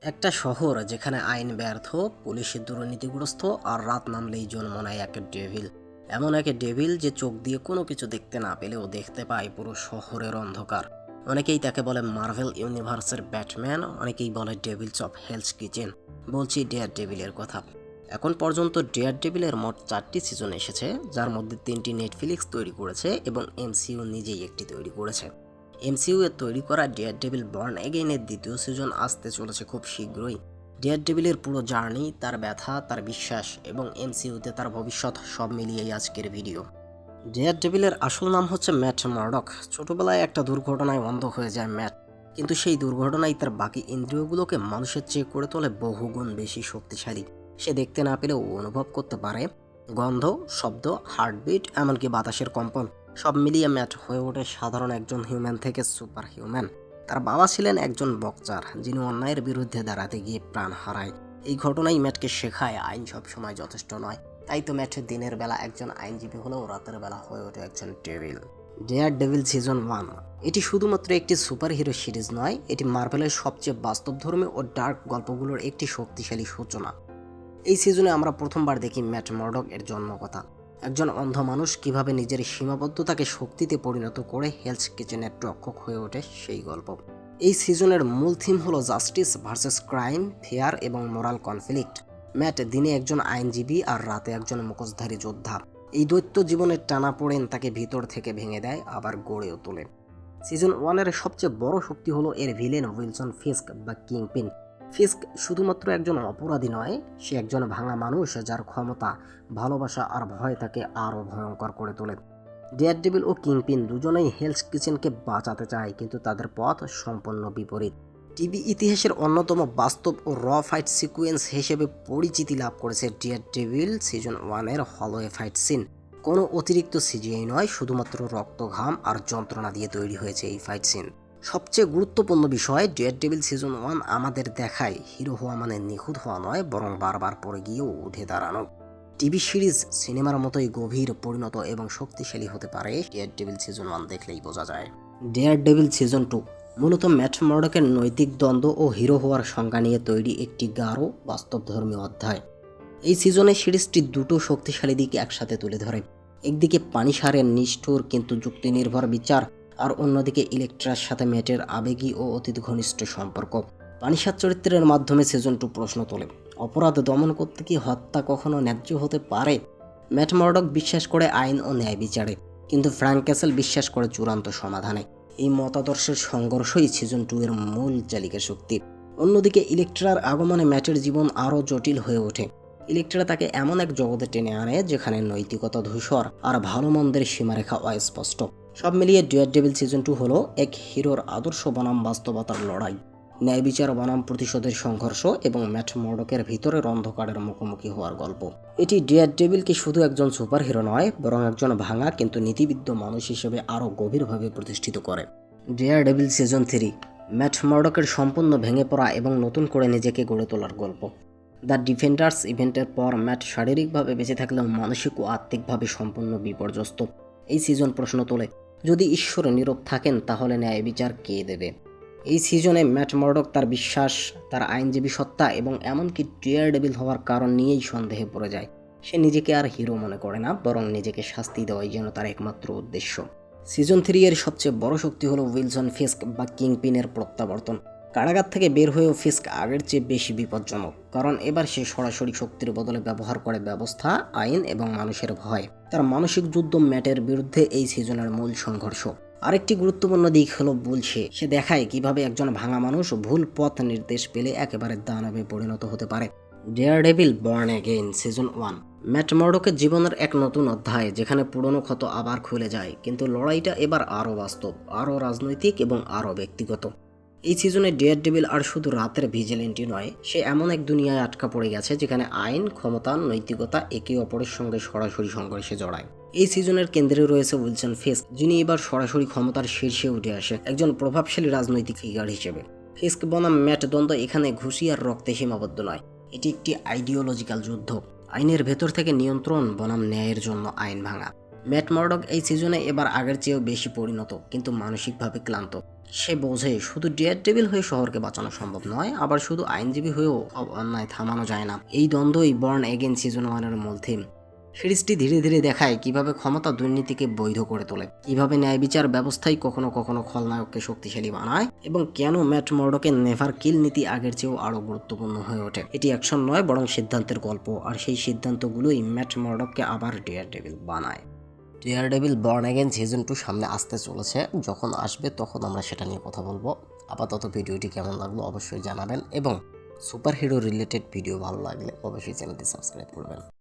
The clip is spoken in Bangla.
একটা শহর যেখানে আইন ব্যর্থ, পুলিশ দুর্নীতিগ্রস্ত আর রাত নামলেই জন্ম নেয় এক ডেভিল। এমন এক ডেভিল যে চোখ দিয়ে কোনো কিছু দেখতে না পেলেও দেখতে পায় পুরো শহরের অন্ধকার। অনেকেই তাকে বলে মার্ভেল ইউনিভার্সের ব্যাটম্যান, অনেকেই বলে ডেভিলস অফ হেলস কিচেন। বলছি ডেয়ার ডেভিলের কথা। এখন পর্যন্ত ডেয়ার ডেভিলের মোট 4টি সিজন এসেছে, যার মধ্যে 3টি নেটফ্লিক্স তৈরি করেছে এবং এমসিইউ নিজেই একটি তৈরি করেছে। এমসিইউ এর তৈরি করা ডেয়ার ডেভিল বর্ন এগেইনের দ্বিতীয় সিজন আসতে চলেছে খুব শীঘ্রই। ডেয়ার ডেভিলের পুরো জার্নি, তার ব্যথা, তার বিশ্বাস এবং এমসিইউতে তার ভবিষ্যৎ সব মিলিয়েই আজকের ভিডিও। ডেয়ার ডেভিলের আসল নাম হচ্ছে ম্যাট মার্ডক। ছোটবেলায় একটা দুর্ঘটনায় অন্ধ হয়ে যায় ম্যাট, কিন্তু সেই দুর্ঘটনায় তার বাকি ইন্দ্রিয়গুলোকে মানুষের চেয়ে করে তোলে বহুগুণ বেশি শক্তিশালী। সে দেখতে না পেলেও অনুভব করতে পারে গন্ধ, শব্দ, হার্টবিট, এমনকি বাতাসের কম্পন। সব মিলিয়ে ম্যাট হয়ে ওঠে সাধারণ একজন হিউম্যান থেকে সুপার হিউম্যান। তার বাবা ছিলেন একজন বক্সার, যিনি অন্যায়ের বিরুদ্ধে দাঁড়াতে গিয়ে প্রাণ হারায়। এই ঘটনাই ম্যাটকে শেখায় আইন সবসময় যথেষ্ট নয়। তাই তো ম্যাট দিনের বেলা একজন আইনজীবী হলেও রাতের বেলা হয়ে ওঠে একজন ডেভিল। ডেয়ার ডেভিল সিজন 1 এটি শুধুমাত্র একটি সুপার হিরো সিরিজ নয়, এটি মার্ভেলের সবচেয়ে বাস্তবধর্মী ও ডার্ক গল্পগুলোর একটি শক্তিশালী সূচনা। এই সিজনে আমরা প্রথমবার দেখি ম্যাট মার্ডক এর জন্মকথা। একজন অন্ধ মানুষ কিভাবে নিজের সীমাবদ্ধতাকে শক্তিতে পরিণত করে হেলস কিচেনের রক্ষক হয়ে ওঠে সেই গল্প। এই সিজনের মূল থিম হলো জাস্টিস ভার্সেস ক্রাইম, ফেয়ার এবং মোরাল কনফ্লিক্ট। ম্যাট দিনে একজন আইনজীবী আর রাতে একজন মুখোশধারী যোদ্ধা। এই দৈত্য জীবনের টানাপোড়েন তাকে ভিতর থেকে ভেঙে দেয়, আবার গড়েও তোলে। সিজন 1 সবচেয়ে বড় শক্তি হলো এর ভিলেন উইলসন ফিস্ক বা কিংপিন। ফিস্ক শুধুমাত্র একজন অপরাধী নয়, সে একজন ভাঙা মানুষ যার ক্ষমতা, ভালোবাসা আর ভয় তাকে আরও ভয়ঙ্কর করে তোলে। ডেয়ার ডেভিল ও কিংপিন দুজনেই হেলস কিচেনকে বাঁচাতে চায়, কিন্তু তাদের পথ সম্পূর্ণ বিপরীত। টিভি ইতিহাসের অন্যতম বাস্তব ও র ফাইট সিকুয়েন্স হিসেবে পরিচিতি লাভ করেছে ডেয়ার ডেভিল সিজন 1 হলওয়ে ফাইট সিন। কোনো অতিরিক্ত সিজিআই নয়, শুধুমাত্র রক্ত, ঘাম আর যন্ত্রণা দিয়ে তৈরি হয়েছে এই ফাইট সিন। সবচেয়ে গুরুত্বপূর্ণ বিষয়, ডেয়ার ডেভিল সিজন 1 আমাদের দেখায় হিরো হওয়া মানে নিখুঁত হওয়া নয়, বরং বারবার পড়ে গিয়েও উঠে দাঁড়ানো। টিভি সিরিজ সিনেমার মতোই গভীর, পরিণত এবং শক্তিশালী হতে পারে, ডেয়ার ডেভিল সিজন 1 দেখলেই বোঝা যায়। ডেয়ার ডেভিল সিজন 2 মূলত ম্যাট মার্ডকের নৈতিক দ্বন্দ্ব ও হিরো হওয়ার সংজ্ঞা নিয়ে তৈরি একটি গাঢ় বাস্তবধর্মী অধ্যায়। এই সিজনে সিরিজটি দুটো শক্তিশালী দিক একসাথে তুলে ধরে। একদিকে পানিসারের নিষ্ঠুর কিন্তু যুক্তিনির্ভর বিচার, আর অন্যদিকে ইলেকট্রার সাথে ম্যাটের আবেগী ও অতীত ঘনিষ্ঠ সম্পর্ক। পানিসার চরিত্রের মাধ্যমে সিজন 2 প্রশ্ন তোলে, অপরাধ দমন করতে কি হত্যা কখনো ন্যায্য হতে পারে? ম্যাট মার্ডক বিশ্বাস করে আইন ও ন্যায় বিচারে, কিন্তু ফ্র্যাঙ্ক ক্যাসেল বিশ্বাস করে চূড়ান্ত সমাধানে। এই মতাদর্শের সংঘর্ষই সিজন 2 এর মূল চালিকা শক্তি। অন্যদিকে ইলেকট্রার আগমনে ম্যাটের জীবন আরও জটিল হয়ে ওঠে। ইলেকট্রা তাকে এমন এক জগতে টেনে আনে যেখানে নৈতিকতা ধূসর আর ভালো মন্দের সীমারেখা অস্পষ্ট। সব মিলিয়ে ডেয়ার ডেভিল সিজন 2 হলো এক হিরোর আদর্শ বনাম বাস্তবতার লড়াই, ন্যায় বিচার বনাম প্রতিশোধের সংঘর্ষ এবং ম্যাট মার্ডকের ভিতরের অন্ধকারের মুখোমুখি হওয়ার গল্প। এটি ডেয়ার ডেভিলকে শুধু একজন সুপার হিরো নয়, বরং একজন ভাঙা কিন্তু নীতিবিদ্ধ মানুষ হিসেবে আরও গভীরভাবে প্রতিষ্ঠিত করে। ডেয়ার ডেভিল সিজন 3 ম্যাট মার্ডকের সম্পূর্ণ ভেঙে পড়া এবং নতুন করে নিজেকে গড়ে তোলার গল্প। দ্য ডিফেন্ডার্স ইভেন্টের পর ম্যাট শারীরিকভাবে বেঁচে থাকলেও মানসিক ও আত্মিকভাবে সম্পূর্ণ বিপর্যস্ত। এই সিজন প্রশ্ন তোলে, যদি ঈশ্বর নীরব থাকেন তাহলে ন্যায় বিচার কে দেবে? এই সিজনে ম্যাট মার্ডক তার বিশ্বাস, তার আইনজীবী সত্তা এবং এমনকি ডেয়ার ডেভিল হওয়ার কারণ নিয়েই সন্দেহে পড়ে যায়। সে নিজেকে আর হিরো মনে করে না, বরং নিজেকে শাস্তি দেওয়াই যেন তার একমাত্র উদ্দেশ্য। সিজন 3 এর সবচেয়ে বড় শক্তি হলো উইলসন ফিস্ক বা কিংপিনের প্রত্যাবর্তন। কারাগার থেকে বের হয়েও ফিস্ক আগের চেয়ে বেশি বিপজ্জনক, কারণ এবার সে সরাসরি শক্তির বদলে ব্যবহার করে ব্যবস্থা, আইন এবং মানুষের ভয়। তার মানসিক যুদ্ধ ম্যাটের বিরুদ্ধে এই সিজনের মূল সংঘর্ষ। আরেকটি গুরুত্বপূর্ণ দিক হলো সে দেখায় কিভাবে একজন ভাঙা মানুষ ভুল পথ নির্দেশ পেলে একেবারে দানবে পরিণত হতে পারে। Daredevil born again season 1 Matt মার্ডকের জীবনের এক নতুন অধ্যায়, যেখানে পুরনো ক্ষত আবার খুলে যায়, কিন্তু লড়াইটা এবার আরও বাস্তব, আরও রাজনৈতিক এবং আরও ব্যক্তিগত। এই সিজনে ডেয়ার ডেভিল আর শুধু রাতের ভিজিলেন্টি নয়, সে এমন এক দুনিয়ায় আটকা পড়ে গেছে যেখানে আইন, ক্ষমতা, নৈতিকতা একে অপরের সঙ্গে সরাসরি সংঘর্ষে জড়ায়। এই সিজনের কেন্দ্রে রয়েছে উইলসন ফিস্ক, যিনি এবার সরাসরি ক্ষমতার শীর্ষে উঠে আসে একজন প্রভাবশালী রাজনৈতিক ফিগার হিসেবে। ফিস্ক বনাম ম্যাট দ্বন্দ্ব এখানে ঘুষি আর রক্তে সীমাবদ্ধ নয়, এটি একটি আইডিওলজিক্যাল যুদ্ধ। আইনের ভেতর থেকে নিয়ন্ত্রণ বনাম ন্যায়ের জন্য আইন ভাঙা। ম্যাট মার্ডক এই সিজনে এবার আগের চেয়েও বেশি পরিণত, কিন্তু মানসিকভাবে ক্লান্ত। সে বোঝে শুধু ডেয়ারডেভিল হয়ে শহরকে বাঁচানো সম্ভব নয়, আবার শুধু আইনজীবী হয়েও সব অন্যায় থামানো যায় না। এই দ্বন্দ্বই বর্ন এগেন সিজন 1-এর মূল থিম। সিরিজটি ধীরে ধীরে দেখায় কিভাবে ক্ষমতা দুর্নীতিকে বৈধ করে তোলে, কিভাবে ন্যায় বিচার ব্যবস্থাই কখনো কখনো খলনায়ককে শক্তিশালী বানায়, এবং কেন ম্যাট মর্ডকের নেভার কিল নীতি আগের চেয়েও আরো গুরুত্বপূর্ণ হয়ে ওঠে। এটি অ্যাকশন নয়, বরং সিদ্ধান্তের গল্প, আর সেই সিদ্ধান্তগুলোই ম্যাট মর্ডককে আবার ডেয়ারডেভিল বানায়। ডেয়ারডেভিল বর্ন এগেন সিজন 2 সামনে আসতে চলেছে। যখন আসবে তখন আমরা সেটা নিয়ে কথা বলবো। আপাতত ভিডিওটি কেমন লাগলো অবশ্যই জানাবেন, এবং সুপারহিরো রিলেটেড ভিডিও ভালো লাগলে অবশ্যই চ্যানেলটি সাবস্ক্রাইব করবেন।